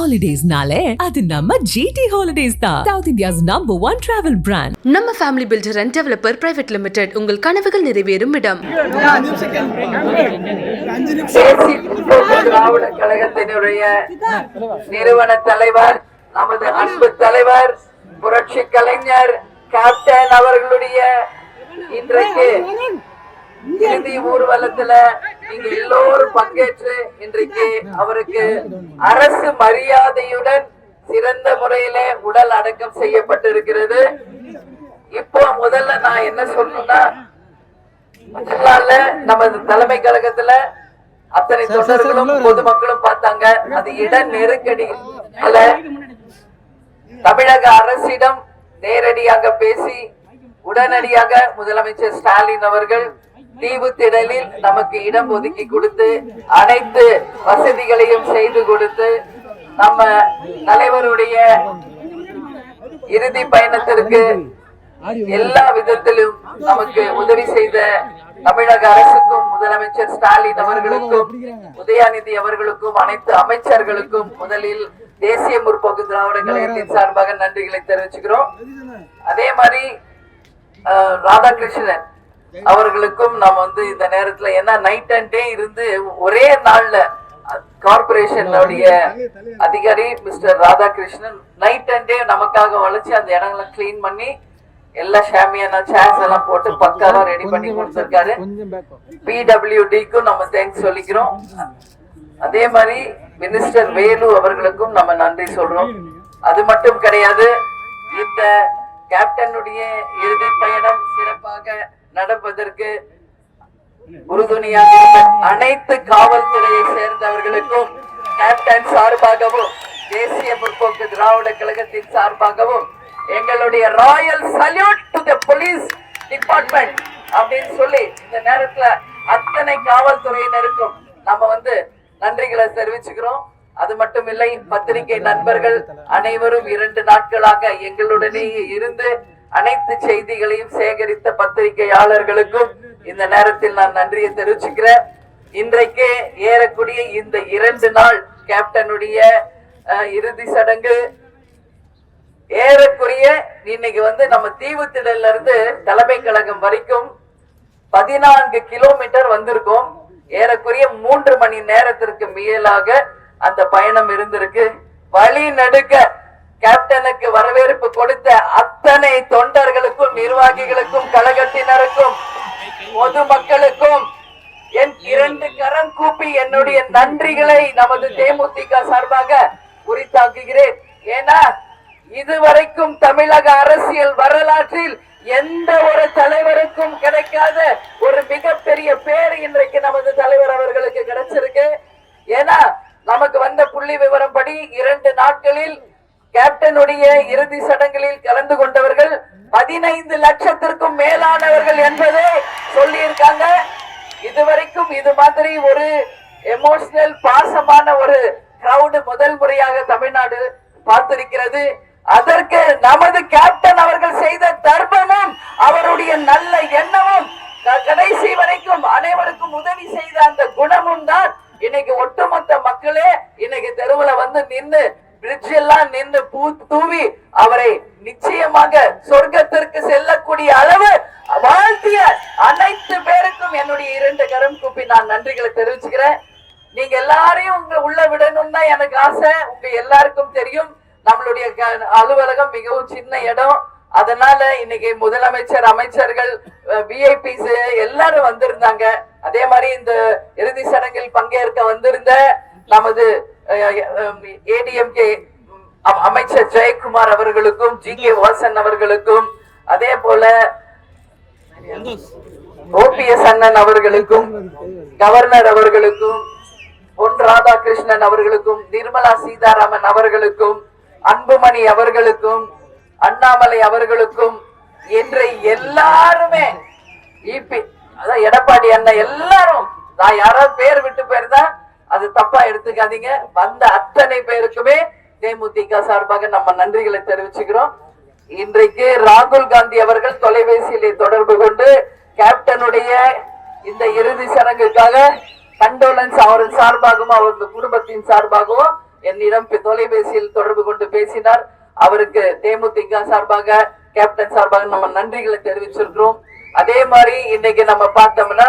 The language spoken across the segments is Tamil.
ஹாலிடேஸ்னாலே அது நம்ம GT Holidays தான். South India's #1 travel brand. நம்ம family builder and developer private limited உங்கள் கனவுகள் நிறைவேறும் இடம். திராவிட கழகத்தினுடைய நிறுவன தலைவர், நமது அன்பு தலைவர், புரட்சி கலைஞர் கேப்டன் அவர்களுடைய இன்றைக்கு இறுதி ஊர்வலத்துல நீங்க எல்லோரும் பங்கேற்று இன்றைக்கு அவருக்கு அரசு மரியாதையுடன் சிறந்த முறையில உடல் அடக்கம் செய்யப்பட்டிருக்கிறது. இப்போ முதல்ல நான் என்ன சொல்லணும்னா, நமது தலைமை கழகத்துல அத்தனை தொண்டர்களும் பொதுமக்களும் பார்த்தாங்க. அது இட நெருக்கடி அல்ல, தமிழக அரசிடம் நேரடியாக பேசி உடனடியாக முதலமைச்சர் ஸ்டாலின் அவர்கள் தீவு திடலில் நமக்கு இடம் ஒதுக்கி கொடுத்து அனைத்து வசதிகளையும் செய்து கொடுத்து நம்ம தலைவருடைய இறுதி பயணத்திற்கு எல்லா விதத்திலும் நமக்கு உதவி செய்த தமிழக அரசுக்கும் முதலமைச்சர் ஸ்டாலின் அவர்களுக்கும் உதயாநிதி அவர்களுக்கும் அனைத்து அமைச்சர்களுக்கும் முதலில் தேசிய முற்போக்கு திராவிட கழகத்தின் சார்பாக நன்றிகளை தெரிவிச்சுக்கிறோம். அதே மாதிரி ராதாகிருஷ்ணன் அவர்களுக்கும் நம்ம இந்த நேரத்துல ஏன்னா நைட் அண்ட் டே இருந்து ஒரே நாள்ல கார்பரேஷன் அதிகாரி மிஸ்டர் ராதாகிருஷ்ணன் நைட் அண்ட் டே நமக்காக வளைச்சு அந்த இடங்களை கிளீன் பண்ணி எல்லா ஷாமியான சேர்ஸ் எல்லாம் போட்டு பக்காவா ரெடி பண்ணி கொடுத்திருக்காரு. PWDக்கும் நம்ம தேங்க்ஸ் சொல்லிக்கிறோம். அதே மாதிரி மினிஸ்டர் வேலு அவர்களுக்கும் நம்ம நன்றி சொல்றோம். அது மட்டும் கிடையாது, இந்த கேப்டனுடைய இறுதி பயணம் சிறப்பாக நடப்பதற்கு உறுதுணையாக அனைத்து காவல்துறையை சேர்ந்தவர்களுக்கும் கேப்டன் சார்பாகவும் தேசிய முற்போக்கு திராவிட கழகத்தின் சார்பாகவும் எங்களுடைய Royal salute to the police department அப்படின்னு சொல்லி இந்த நேரத்துல அத்தனை காவல்துறையினருக்கும் நம்ம நன்றிகளை தெரிவிச்சுக்கிறோம். அது மட்டும் இல்லை, பத்திரிகை நண்பர்கள் அனைவரும் 2 நாட்களாக எங்களுடனேயே இருந்து அனைத்து செய்திகளையும் சேகரித்த பத்திரிகையாளர்களுக்கும் இந்த நேரத்தில் நான் நன்றியை தெரிவிச்சுக்கிறேன். இன்றைக்கு ஏறக்கூடிய இந்த 2 நாள் கேப்டனுடைய இறுதி சடங்கு ஏறக்குறைய இன்னைக்கு நம்ம தீவு திடல்ல இருந்து தலைமை கழகம் வரைக்கும் 14 கிலோமீட்டர் வந்திருக்கோம். ஏறக்குறைய 3 மணி நேரத்திற்கு மேலாக அந்த பயணம் இருந்திருக்கு. வழி நடுக்க கேப்டனுக்கு வரவேற்பு கொடுத்த அத்தனை தொண்டர்களுக்கும் நிர்வாகிகளுக்கும் கழகத்தினருக்கும் பொதுமக்களுக்கும் என் 2 கரம் கூப்பி என்னுடைய நன்றிகளை நமது தேமுதிக சார்பாக உரித்தாக்குகிறேன். ஏன்னா இதுவரைக்கும் தமிழக அரசியல் வரலாற்றில் எந்த ஒரு தலைவருக்கும் கிடைக்காத ஒரு மிகப்பெரிய பேர் இன்றைக்கு நமது தலைவர் அவர்களுக்கு கிடைச்சிருக்கு. ஏன்னா நமக்கு வந்த புள்ளி விவரம் படி 2 நாட்களில் கேப்டனுடைய இறுதி சடங்கில் கலந்து கொண்டவர்கள் 15 லட்சத்திற்கும் மேலானவர்கள் என்பதை சொல்லி இருக்காங்க. இதுவரைக்கும் இது மாதிரி ஒரு எமோஷனல் பாசமான ஒரு கிரவுட் முதல் முறையாக தமிழ்நாடு பார்த்திருக்கிறது. அதற்கு நமது கேப்டன் அவர்கள் செய்த தர்மமும் அவருடைய நல்ல எண்ணமும் கடைசி வரைக்கும் அனைவருக்கும் உதவி செய்த அந்த குணமும் தான் இன்னைக்கு ஒட்டுமொத்த மக்களே இன்னைக்கு தெருவுல நின்று பிரிட்ஜ் எல்லாம் நின்று பூ தூவி அவரை நிச்சயமாக சொர்க்கத்திற்கு செல்லக்கூடிய அளவு வாழ்த்திய அனைத்து பேருக்கும் என்னுடைய 2 கரம் கூப்பி நான் நன்றிகளை தெரிவிச்சுக்கிறேன். நீங்க எல்லாரையும் உள்ள விடணும் தான் எனக்கு ஆசை. உங்க எல்லாருக்கும் தெரியும் நம்மளுடைய அலுவலகம் மிகவும் சின்ன இடம். அதனால இன்னைக்கு முதலமைச்சர், அமைச்சர்கள், விஐபிஸ் எல்லாரும் வந்திருந்தாங்க. அதே மாதிரி இந்த இறுதி சடங்கில் பங்கேற்க வந்திருந்த நமது ADMK அமைச்சர் ஜெயக்குமார் அவர்களுக்கும், GK வாசன் அவர்களுக்கும், அதே போல OPS அண்ணன் அவர்களுக்கும், கவர்னர் அவர்களுக்கும், பொன் ராதாகிருஷ்ணன் அவர்களுக்கும், நிர்மலா சீதாராமன் அவர்களுக்கும், அன்புமணி அவர்களுக்கும், அண்ணாமலை அவர்களுக்கும் என்று எல்லாருமே எடப்பாடி அண்ணன் எல்லாரும், நான் யாராவது பேர் விட்டு போயிருந்தா அது தப்பா எடுத்துக்காதீங்க. வந்த அத்தனை பேருக்குமே தேமுதிக சார்பாக நம்ம நன்றிகளை தெரிவிச்சுக்கிறோம். இன்றைக்கு ராகுல் காந்தி அவர்கள் தொலைபேசியிலே தொடர்பு கொண்டு கேப்டனுடைய இந்த இறுதி சடங்குக்காக கண்டோலன்ஸ் அவர் சார்பாகவும் அவரது குடும்பத்தின் சார்பாகவும் என்னிடம் தொலைபேசியில் தொடர்பு கொண்டு பேசினார். அவருக்கு தேமுதிக சார்பாக, கேப்டன் சார்பாக நம்ம நன்றிகளை தெரிவிச்சிருக்கிறோம். அதே மாதிரி இன்னைக்கு நம்ம பார்த்தோம்னா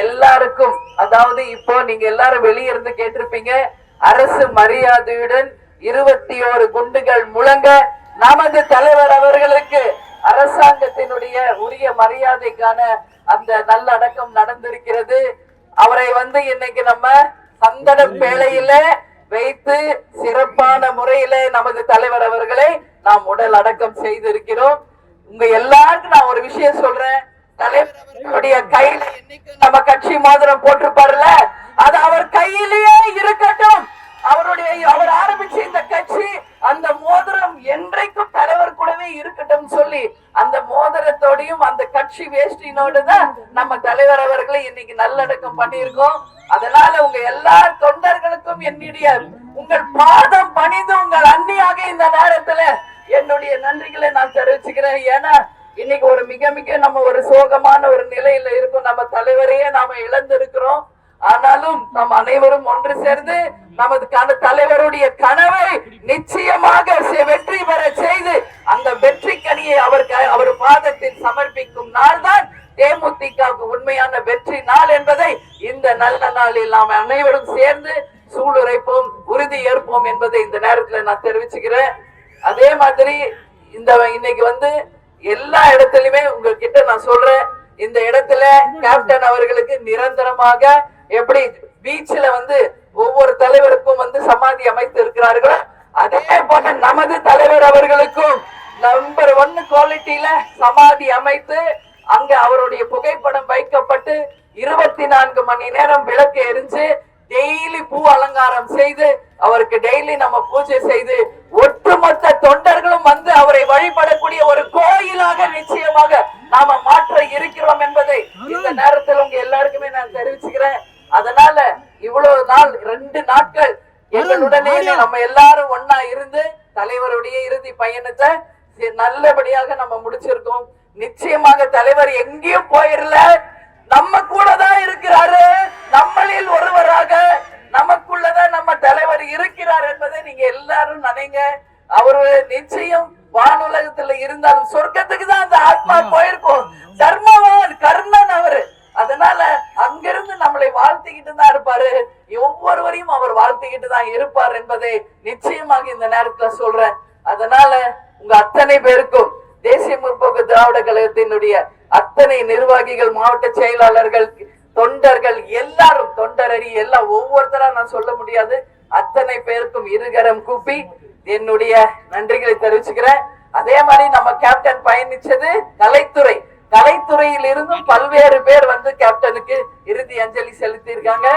எல்லாருக்கும், அதாவது இப்போ நீங்க எல்லாரும் வெளியே இருந்து கேட்டிருப்பீங்க, அரசு மரியாதையுடன் 21 குண்டுகள் முழங்க நமது தலைவர் அவர்களுக்கு அரசாங்கத்தினுடைய உரிய மரியாதைக்கான அந்த நல்லடக்கம் நடந்திருக்கிறது. அவரை இன்னைக்கு நம்ம சந்தன பேழையில வைத்து சிறப்பான முறையில நமது தலைவர் அவர்களை நாம் உடல் அடக்கம் செய்திருக்கிறோம். உங்க எல்லாருக்கும் நான் ஒரு விஷயம் சொல்றேன், தலைவர் அவர்களுடைய கையில என்னைக்கு நம்ம கட்சி மோதிரம் போட்டிருப்பாருல, அது அவர் கையிலேயே இருக்கட்டும். அவர் ஆரம்பிச்ச இந்த கட்சி, அந்த மோதிரம் என்றைக்கும் தலைவர் கூடவே இருக்கட்டும் சொல்லி அந்த மோதிரத்தோடையும் அந்த கட்சி வேஷ்டினோடு தான் நம்ம தலைவர் அவர்களை இன்னைக்கு நல்லடக்கம் பண்ணியிருக்கோம். அதனால உங்க எல்லா தொண்டர்களுக்கும் என்னுடைய உங்கள் பாதம் பணிந்து உங்கள் அன்னியாக இந்த நேரத்துல என்னுடைய நன்றிகளை நான் தெரிவிச்சுக்கிறேன். ஏன்னா இன்னைக்கு ஒரு மிக மிக நம்ம ஒரு சோகமான ஒரு நிலையில இருக்கும். நம்ம தலைவரையே நாம இழந்திருக்கிறோம். ஆனாலும் நம் அனைவரும் ஒன்று சேர்ந்து நமது தலைவருடைய கனவை நிச்சயமாக வெற்றி பெற செய்து அந்த வெற்றி கனியை அவர் பாதத்தில் சமர்ப்பிக்கும் நாள் தான் தேமுதிகவுக்கு உண்மையான வெற்றி நாள் என்பதை இந்த நல்ல நாளில் நாம் அனைவரும் சேர்ந்து சூளுரைப்போம், உறுதி ஏற்போம் என்பதை இந்த நேரத்தில் நான் தெரிவிச்சுக்கிறேன். அதே மாதிரி இன்னைக்கு எல்லா இடத்துலயுமே உங்ககிட்ட நான் சொல்றேன், இந்த இடத்துல கேப்டன் அவர்களுக்கு நிரந்தரமாக எப்படி பீச்ல ஒவ்வொரு தலைவருக்கும் சமாதி அமைத்து இருக்கிறார்கள், அதே போல நமது தலைவர் அவர்களுக்கும் நம்பர் 1 குவாலிட்டியில சமாதி அமைத்து அங்க அவருடைய புகைப்படம் வைக்கப்பட்டு 24 மணி நேரம் விளக்கு எரிஞ்சு டெய்லி பூ அலங்காரம் செய்து அவருக்கு டெய்லி நம்ம பூஜை செய்து ஒட்டுமொத்த தொண்டர்களும் அவரை வழிபடக்கூடிய ஒரு கோயிலாக நிச்சயமாக நாம மாற்ற இருக்கிறோம் என்பதை இந்த நேரத்தில் உங்க எல்லாருக்குமே நான் தெரிவிச்சுக்கிறேன். அதனால இவ்வளவு நாள் 2 நாட்கள் எங்களுடனே நம்ம எல்லாரும் ஒன்னா இருந்து தலைவருடைய இறுதி பயணத்தை நல்லபடியாக நம்ம முடிச்சிருக்கோம். நிச்சயமாக தலைவர் எங்கேயும் போயிடல, நம்ம கூட தான் இருக்கிறாரு. நம்மளில் ஒருவராக நமக்குள்ளதான் நம்ம தலைவர் இருக்கிறார் என்பதை நீங்க எல்லாரும் நினைங்க. அவரு நிச்சயம் வானுலகத்துல இருந்தாலும் சொர்க்கத்துக்கு தான் அந்த ஆத்மா போயிருக்கும். தர்மவான் கர்ணன் அவரு. அதனால அங்கிருந்து நம்மளை வாழ்த்திக்கிட்டு தான் இருப்பாரு. ஒவ்வொருவரையும் அவர் வாழ்த்திக்கிட்டு தான் இருப்பார் என்பதை நிச்சயமாக இந்த நேரத்துல சொல்றேன். அதனால உங்க அத்தனை பேருக்கும் தேசிய முற்போக்கு திராவிட கழகத்தினுடைய அத்தனை நிர்வாகிகள், மாவட்ட செயலாளர்கள், தொண்டர்கள் எல்லாரும், தொண்டரணி எல்லாம் ஒவ்வொருத்தரா நான் சொல்ல முடியாது, அத்தனை பேருக்கும் இருகரம் கூப்பி என்னுடைய நன்றிகளை தெரிவிச்சுக்கிறேன். அதே மாதிரி நம்ம கேப்டன் பயணிச்சது கலைத்துறையில் இருந்தும் பல்வேறு பேர் கேப்டனுக்கு இறுதி அஞ்சலி செலுத்தி இருக்காங்க.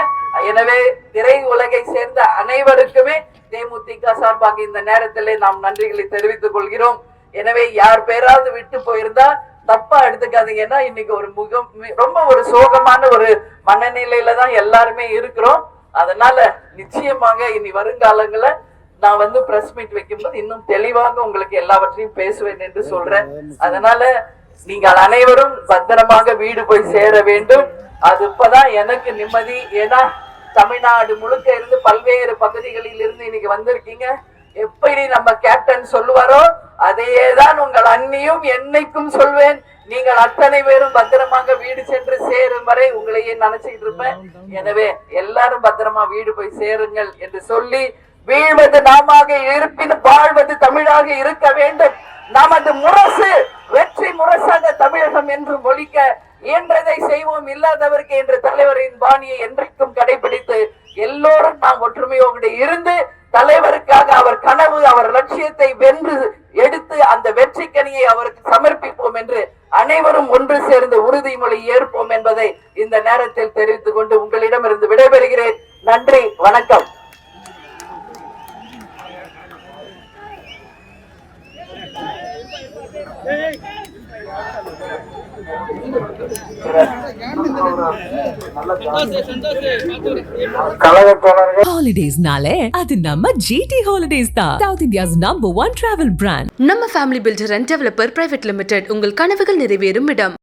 எனவே திரை உலகை சேர்ந்த அனைவருக்குமே தேமுதிக சார்பாக இந்த நேரத்திலே நாம் நன்றிகளை தெரிவித்துக் கொள்கிறோம். எனவே யார் பேராவது விட்டு போயிருந்தா தப்பா எடுத்துக்காதீங்கன்னா இன்னைக்கு ஒரு ரொம்ப ஒரு சோகமான ஒரு மனநிலையில தான் எல்லாருமே இருக்கிறோம். அதனால நிச்சயமாக இனி வருங்காலங்கள நான் பிரஸ் மீட் வைக்கும்போது இன்னும் தெளிவாக உங்களுக்கு எல்லாவற்றையும் பேசுவேன் என்று சொல்றேன். அதனால நீங்கள் அனைவரும் பத்திரமாக வீடு போய் சேர வேண்டும். அது இப்பதான் எனக்கு நிம்மதி. ஏன்னா தமிழ்நாடு முழுக்க இருந்து பல்வேறு பகுதிகளில் இருந்து இன்னைக்கு வந்திருக்கீங்க. எப்படி நம்ம கேப்டன் சொல்லுவாரோ அதையேதான் உங்கள் அண்ணியும் என்னைக்கும் சொல்வேன். நீங்கள் அத்தனை பேரும் பத்திரமாக வீடு சென்று சேரும் வரை உங்களையே நினைச்சுக்கிட்டு இருப்பேன். எனவே எல்லாரும் பத்திரமா வீடு போய் சேருங்கள் என்று சொல்லி, வீழ்வது நாமாக இருப்பினும் வாழ்வது தமிழாக இருக்க வேண்டும். நமது முரசு வெற்றி முரசாக தமிழகம் என்று ஒழிக்க இயன்றதை செய்வோம், இல்லாதவருக்கு என்ற தலைவரின் பாணியை என்றைக்கும் கடைபிடித்து எல்லோரும் நாம் ஒற்றுமையோடு இருந்து தலைவருக்காக அவர் கனவு, அவர் லட்சியத்தை வென்று எடுத்து அந்த வெற்றி கனியை அவருக்கு சமர்ப்பிப்போம் என்று அனைவரும் ஒன்று சேர்ந்து உறுதிமொழி ஏற்போம் என்பதை இந்த நேரத்தில் தெரிவித்துக் கொண்டு உங்களிடமிருந்து விடைபெறுகிறேன். நன்றி, வணக்கம். ஹாலிடேஸ்னாலே அது நம்ம ஜிடி ஹாலிடேஸ் தான். South India's number 1 travel brand. நம்ம family builder and developer private limited, உங்கள் கனவுகள் நிறைவேறும் இடம்.